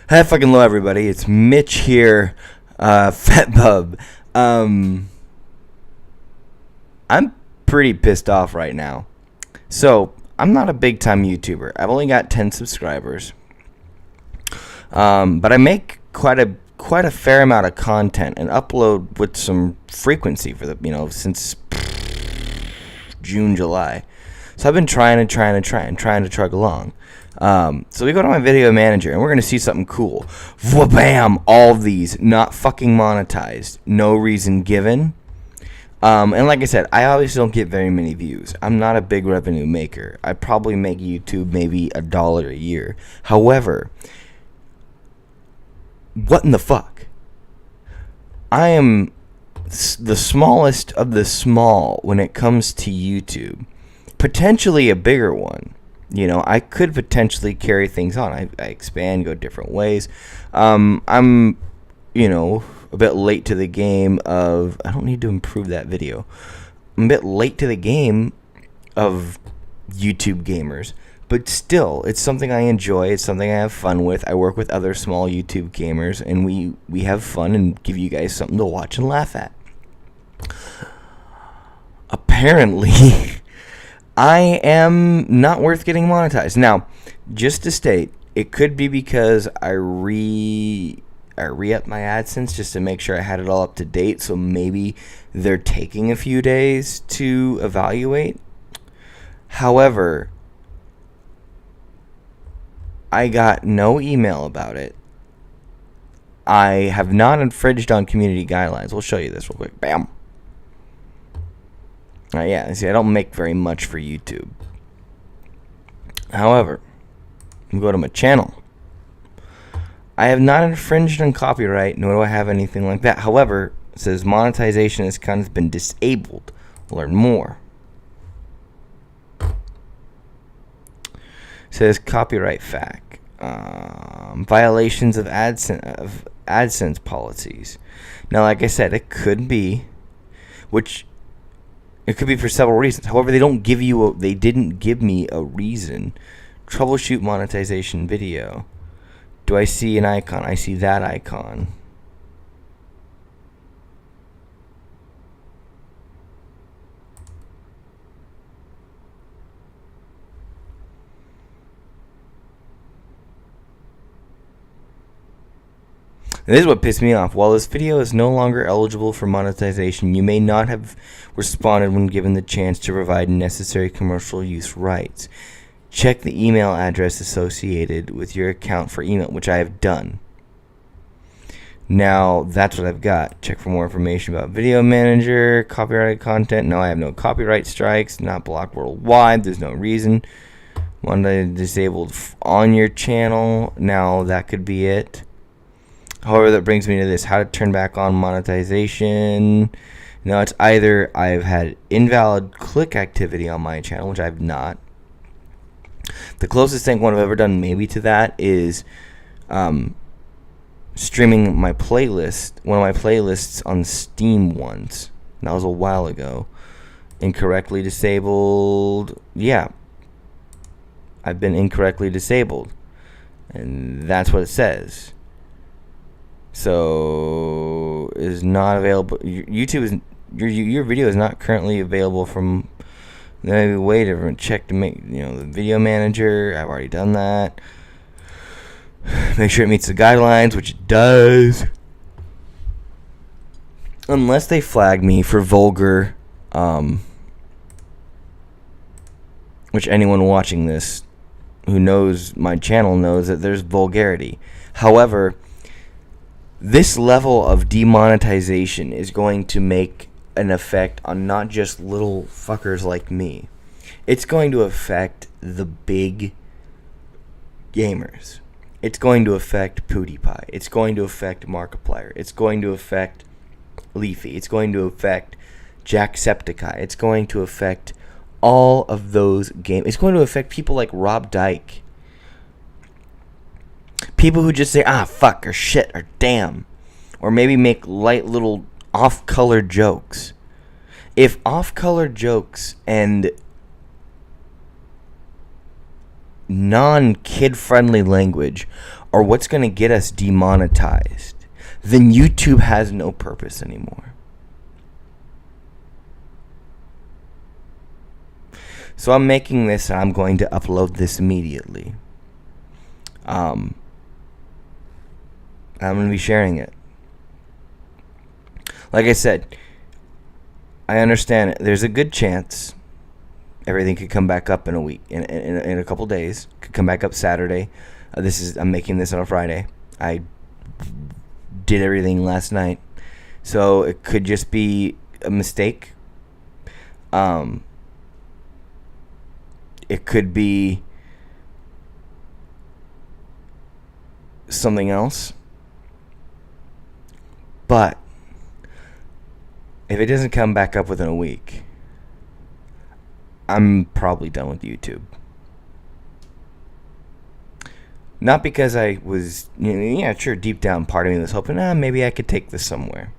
Hi, fucking hello, everybody. It's Mitch here, Fat Bub. I'm pretty pissed off right now. So, I'm not a big time YouTuber. I've only got 10 subscribers. But I make quite a fair amount of content and upload with some frequency for since June, July. So I've been trying to chug along. So we go to my video manager and we're gonna see something cool. Bam! All of these not fucking monetized, no reason given. And like I said, I obviously don't get very many views. I'm not a big revenue maker. I probably make YouTube maybe $1 a year. However, what in the fuck? I am the smallest of the small when it comes to YouTube. Potentially a bigger one. You know, I could potentially carry things on. I expand, go different ways. I'm, a bit late to the game of... I don't need to improve that video. I'm a bit late to the game of YouTube gamers. But still, it's something I enjoy. It's something I have fun with. I work with other small YouTube gamers, and we have fun and give you guys something to watch and laugh at. Apparently... I am not worth getting monetized. Now, just to state, it could be because I re-upped my AdSense just to make sure I had it all up to date. So maybe they're taking a few days to evaluate. However, I got no email about it. I have not infringed on community guidelines. We'll show you this real quick. Bam. Yeah, see, I don't make very much for YouTube. However, you go to my channel. I have not infringed on copyright, nor do I have anything like that. However, it says monetization has kind of been disabled. Learn more. It says copyright fact. Violations of AdSense policies. Now, like I said, it could be, it could be for several reasons. However, they didn't give me a reason. Troubleshoot monetization video. Do I see an icon? I see that icon. And this is what pissed me off. While this video is no longer eligible for monetization, you may not have responded when given the chance to provide necessary commercial use rights. Check the email address associated with your account for email, which I have done. Now, that's what I've got. Check for more information about Video Manager, copyrighted content. No, I have no copyright strikes, not blocked worldwide. There's no reason. One disabled on your channel. Now, that could be it. However, that brings me to this. How to turn back on monetization. Now, it's either I've had invalid click activity on my channel, which I've not. The closest thing I've ever done maybe to that is streaming my playlist, one of my playlists on Steam once. That was a while ago. Incorrectly disabled. Yeah. I've been incorrectly disabled. And that's what it says. So is not available. YouTube is your video is not currently available from. Maybe wait a check to make the Video Manager. I've already done that. Make sure it meets the guidelines, which it does. Unless they flag me for vulgar, which anyone watching this who knows my channel knows that there's vulgarity. However, this level of demonetization is going to make an effect on not just little fuckers like me. It's going to affect the big gamers. It's going to affect PewDiePie. It's going to affect Markiplier. It's going to affect Leafy. It's going to affect Jacksepticeye. It's going to affect all of those games. It's going to affect people like Rob Dyke. People who just say, fuck, or shit, or damn. Or maybe make light little off-color jokes. If off-color jokes and non-kid friendly language are what's going to get us demonetized, then YouTube has no purpose anymore. So I'm making this and I'm going to upload this immediately. I'm going to be sharing it. Like I said, I understand there's a good chance everything could come back up in a week, in a couple days. Could come back up Saturday. I'm making this on a Friday. I did everything last night, so it could just be a mistake. It could be something else. But if it doesn't come back up within a week, I'm probably done with YouTube. Not because I was, sure, deep down part of me was hoping, maybe I could take this somewhere.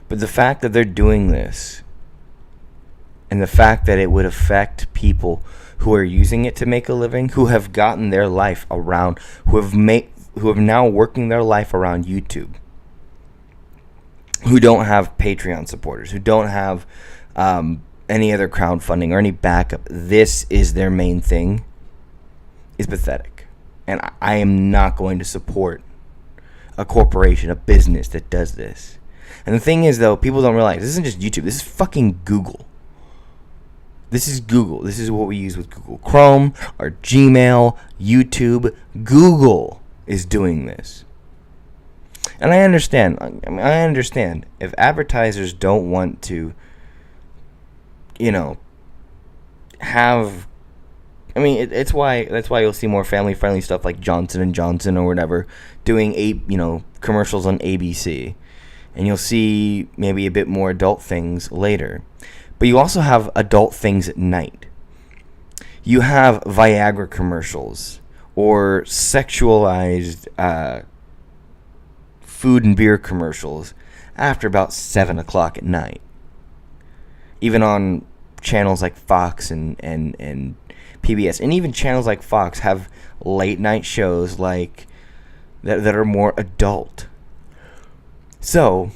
But the fact that they're doing this, and the fact that it would affect people who are using it to make a living, who have gotten their life around, who have now working their life around YouTube, who don't have Patreon supporters, who don't have any other crowdfunding or any backup, this is their main thing, is pathetic. And I am not going to support a corporation, a business that does this. And the thing is, though, people don't realize this isn't just YouTube. This is fucking Google. This is Google. This is what we use with Google Chrome, our Gmail, YouTube. Google is doing this. And I understand. I understand if advertisers don't want to, have. That's why you'll see more family-friendly stuff like Johnson & Johnson or whatever doing commercials on ABC, and you'll see maybe a bit more adult things later. But you also have adult things at night. You have Viagra commercials or sexualized food and beer commercials after about 7 o'clock at night. Even on channels like Fox and PBS, and even channels like Fox have late night shows like that are more adult. So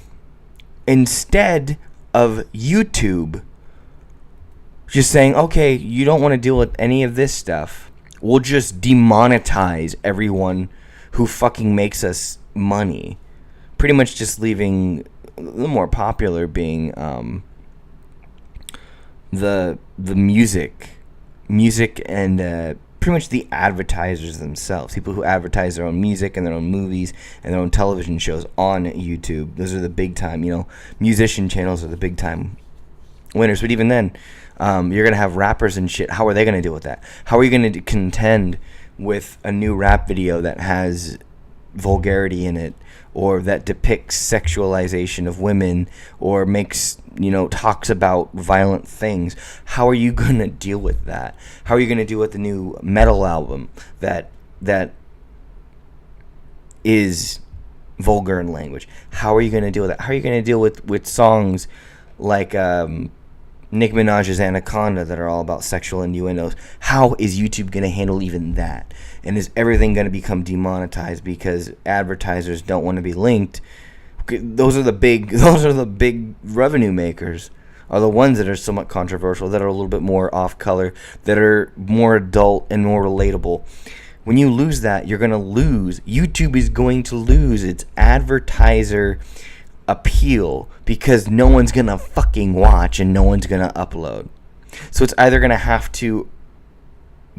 instead of YouTube just saying, okay, you don't want to deal with any of this stuff, we'll just demonetize everyone who fucking makes us money. Pretty much just leaving the more popular being the music and pretty much the advertisers themselves, people who advertise their own music and their own movies and their own television shows on YouTube. Those are the big time, musician channels are the big time winners. But even then, you're going to have rappers and shit. How are they going to deal with that? How are you going to contend with a new rap video that has vulgarity in it, or that depicts sexualization of women, or makes, talks about violent things? How are you going to deal with that? How are you going to deal with the new metal album that is vulgar in language? How are you going to deal with that? How are you going to deal with songs like Nick Minaj's Anaconda that are all about sexual innuendos? How is YouTube going to handle even that? And is everything going to become demonetized because advertisers don't want to be linked? Those are the big revenue makers, are the ones that are somewhat controversial, that are a little bit more off color, that are more adult and more relatable. When you lose that, you're going to lose. YouTube is going to lose its advertiser appeal because no one's going to fucking watch and no one's going to upload. So it's either going to have to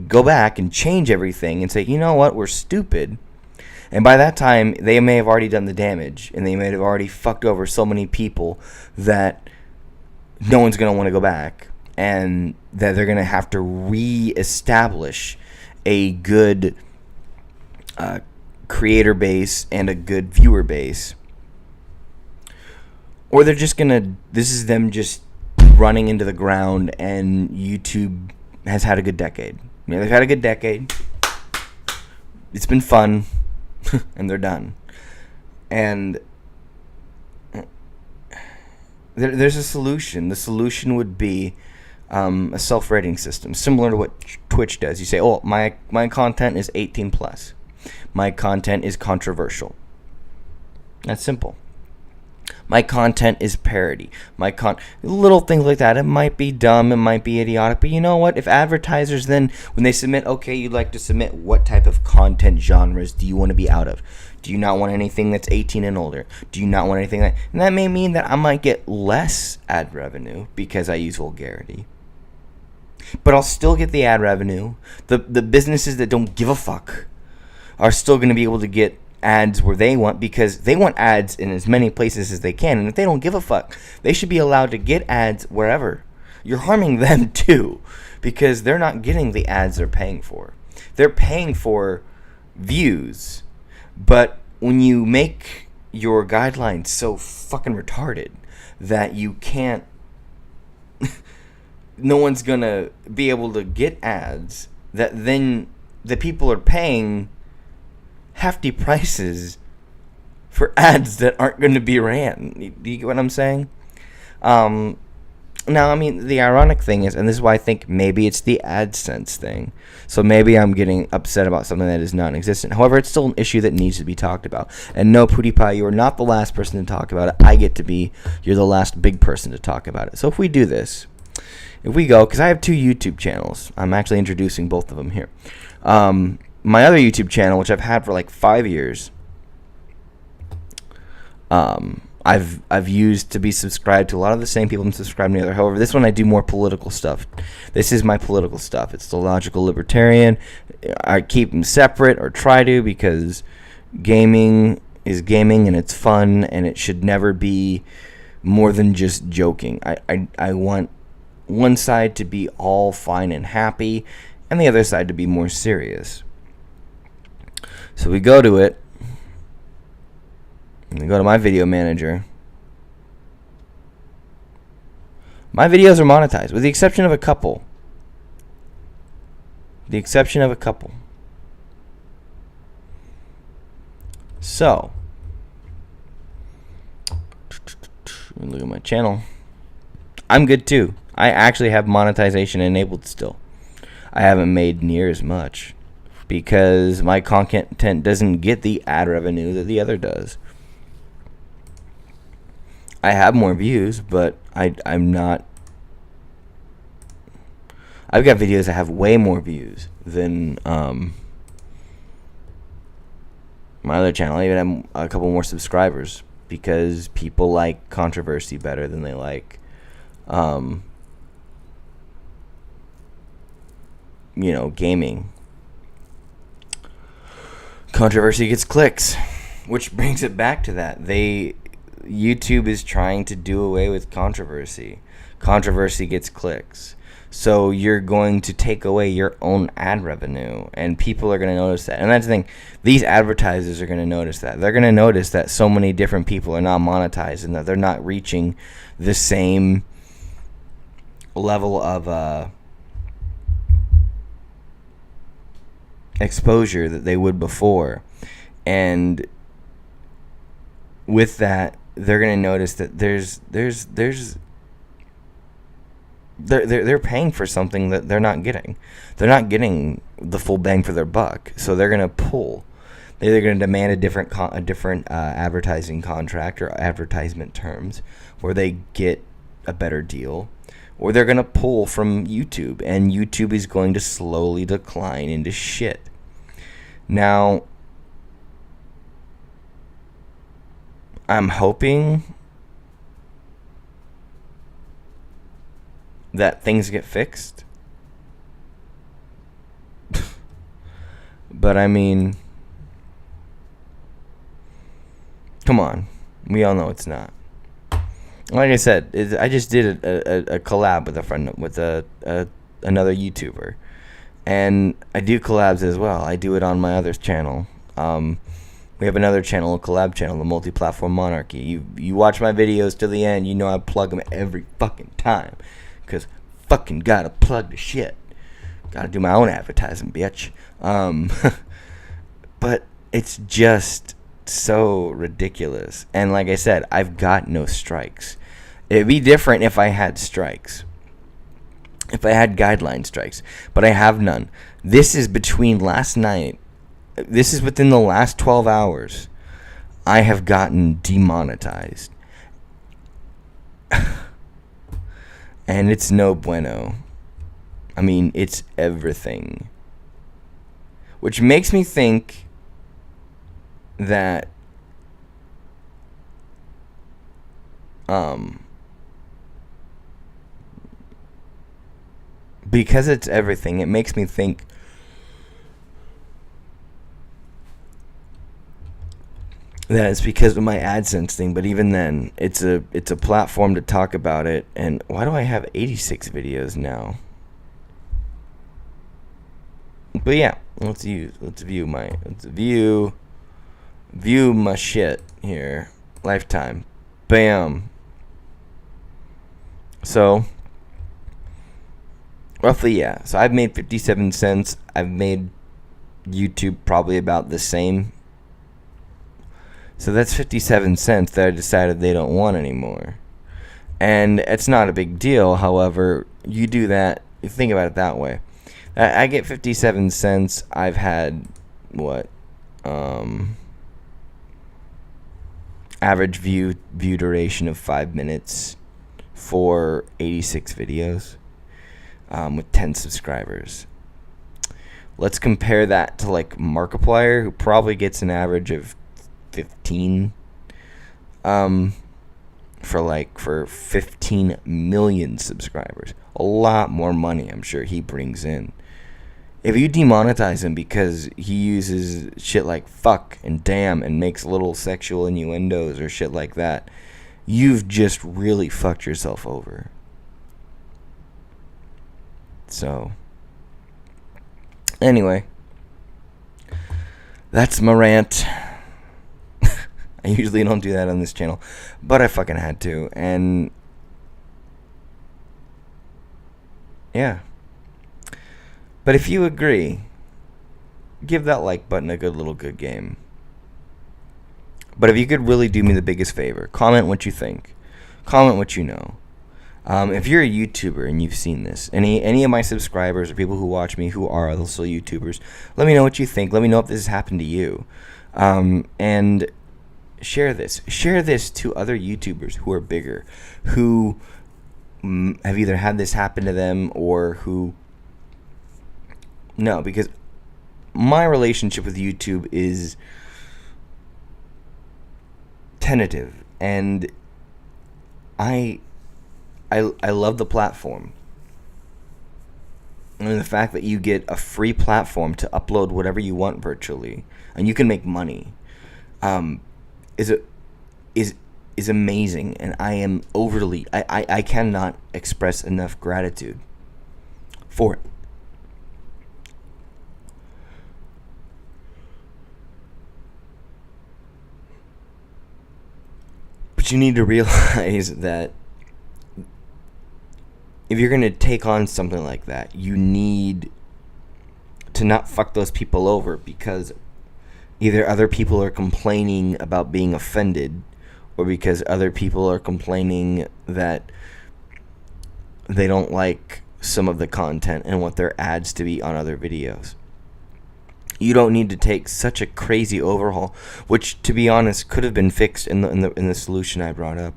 go back and change everything and say, you know what, we're stupid. And by that time, they may have already done the damage, and they may have already fucked over so many people that no one's going to want to go back, and that they're going to have to reestablish a good creator base and a good viewer base. Or they're just going to, this is them just running into the ground, and YouTube has had a good decade. They've had a good decade. It's been fun. And they're done. And there's a solution. The solution would be a self-rating system, similar to what Twitch does. You say, oh, my content is 18 plus. My content is controversial. That's simple. My content is parody. Little things like that. It might be dumb, it might be idiotic, but you know what? If advertisers then, when they submit, okay, you'd like to submit what type of content genres do you want to be out of? Do you not want anything that's 18 and older? Do you not want anything that... And that may mean that I might get less ad revenue because I use vulgarity. But I'll still get the ad revenue. The businesses that don't give a fuck are still going to be able to get ads where they want, because they want ads in as many places as they can. And if they don't give a fuck, they should be allowed to get ads wherever. You're harming them too, because they're not getting the ads they're paying for. They're paying for views. But when you make your guidelines so fucking retarded that you can't, no one's gonna be able to get ads, that then the people are paying hefty prices for ads that aren't going to be ran. Do you get what I'm saying? Now, I mean, the ironic thing is, and this is why I think maybe it's the AdSense thing. So maybe I'm getting upset about something that is non-existent. However, it's still an issue that needs to be talked about. And no, PewDiePie, you are not the last person to talk about it. I get to be. You're the last big person to talk about it. So if we do this, if we go, because I have 2 YouTube channels. I'm actually introducing both of them here. My other YouTube channel, which I've had for like 5 years, I've used to be subscribed to a lot of the same people I'm subscribed to the other. However, this one I do more political stuff. This is my political stuff. It's the logical libertarian. I keep them separate, or try to, because gaming is gaming and it's fun, and it should never be more than just joking. I want one side to be all fine and happy, and the other side to be more serious. So we go to it. We go to my video manager. My videos are monetized, with the exception of a couple. So, look at my channel. I'm good too. I actually have monetization enabled still. I haven't made near as much, because my content doesn't get the ad revenue that the other does. I have more views, but I'm not... I've got videos that have way more views than my other channel. I even have a couple more subscribers, because people like controversy better than they like, gaming. Controversy gets clicks, which brings it back to that. YouTube is trying to do away with controversy. Controversy gets clicks. So you're going to take away your own ad revenue, and people are going to notice that. And that's the thing. These advertisers are going to notice that. They're going to notice that so many different people are not monetized, and that they're not reaching the same level of exposure that they would before. And with that, they're going to notice that they're paying for something that they're not getting. They're not getting the full bang for their buck. So they're going to pull. They're either going to demand a different advertising contract or advertisement terms, where they get a better deal, or they're going to pull from YouTube, and YouTube is going to slowly decline into shit. Now, I'm hoping that things get fixed. But I mean, come on. We all know it's not. Like I said, I just did a collab with a friend, with another YouTuber. And I do collabs as well. I do it on my other channel. We have another channel, a collab channel, the Multi-Platform Monarchy. You watch my videos to the end, you know I plug them every fucking time. Because fucking gotta plug the shit. Gotta do my own advertising, bitch. But it's just so ridiculous. And like I said, I've got no strikes. It'd be different if I had strikes. if I had guideline strikes, but I have none. This is between last night. This is within the last 12 hours. I have gotten demonetized. And it's no bueno. I mean, it's everything. Which makes me think that because it's everything, it makes me think that it's because of my AdSense thing. But even then, it's a platform to talk about it. And why do I have 86 videos now? But yeah, let's view my shit here. Lifetime. Bam. So roughly, yeah. So I've made 57 cents. I've made YouTube probably about the same. So that's 57 cents that I decided they don't want anymore. And it's not a big deal. However, you do that, you think about it that way. I get 57 cents. I've had, what, average view duration of 5 minutes for 86 videos with 10 subscribers. Let's compare that to like Markiplier, who probably gets an average of 15 for 15 million subscribers. A lot more money I'm sure he brings in. If you demonetize him because he uses shit like fuck and damn and makes little sexual innuendos or shit like that, you've just really fucked yourself over. So, anyway, that's my rant. I usually don't do that on this channel, but I fucking had to. And yeah. But if you agree, give that like button a good game. But if you could really do me the biggest favor, comment what you think. Comment what you know. If you're a YouTuber and you've seen this, any of my subscribers or people who watch me who are also YouTubers, let me know what you think. Let me know if this has happened to you. And share this. Share this to other YouTubers who are bigger, who have either had this happen to them or who... No, because my relationship with YouTube is tentative, and I love the platform. And the fact that you get a free platform to upload whatever you want virtually, and you can make money, is amazing, and I am overly... I cannot express enough gratitude for it. But you need to realize that if you're going to take on something like that, you need to not fuck those people over, because either other people are complaining about being offended, or because other people are complaining that they don't like some of the content and want their ads to be on other videos. You don't need to take such a crazy overhaul, which, to be honest, could have been fixed in the solution I brought up.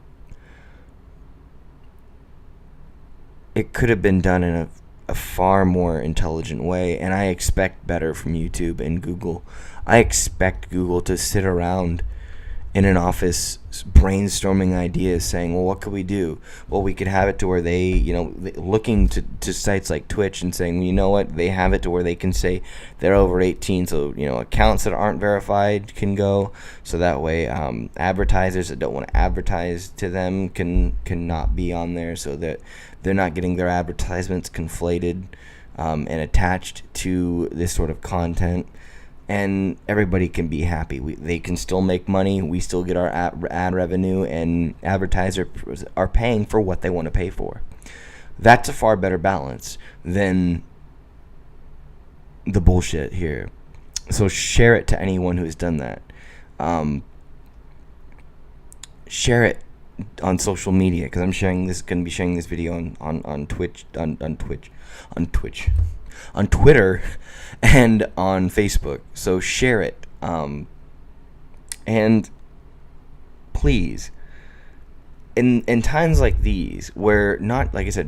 It could have been done in a far more intelligent way, and I expect better from YouTube and Google. I expect Google to sit around in an office brainstorming ideas, saying, well, what could we do? Well, we could have it to where they, looking to sites like Twitch and saying, you know what, they have it to where they can say they're over 18, so, accounts that aren't verified can go, so that way advertisers that don't want to advertise to them can not be on there, so that they're not getting their advertisements conflated and attached to this sort of content. And everybody can be happy. They can still make money. We still get our ad revenue, and advertisers are paying for what they want to pay for. That's a far better balance than the bullshit here. So share it to anyone who has done that. Share it on social media, because I'm going to be sharing this video on Twitch, on Twitter, and on Facebook. So share it. And please, in times like these, where not, like I said,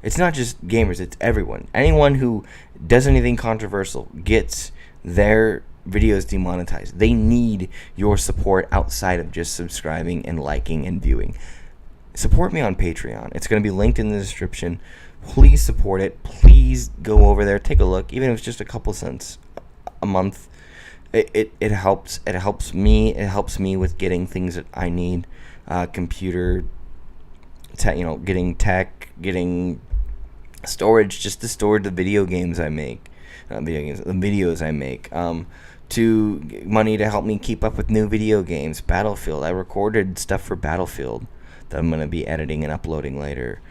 it's not just gamers, it's everyone. Anyone who does anything controversial gets their videos demonetized. They need your support outside of just subscribing and liking and viewing. Support me on Patreon. It's going to be linked in the description. Please support it. Please go over there, take a look, even if it's just a couple cents a month. It helps. It helps me. It helps me with getting things that I need. Computer, getting tech, getting storage, just to store the video games I make, the videos I make. To money to help me keep up with new video games. Battlefield. I recorded stuff for Battlefield that I'm gonna be editing and uploading later.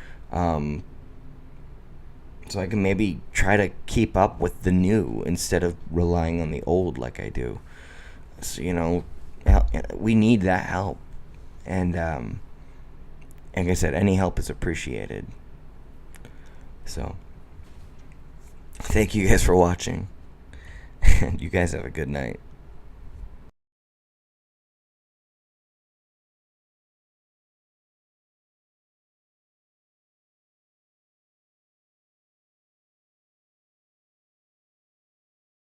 So I can maybe try to keep up with the new instead of relying on the old like I do. So, we need that help. And like I said, any help is appreciated. So, thank you guys for watching. And you guys have a good night.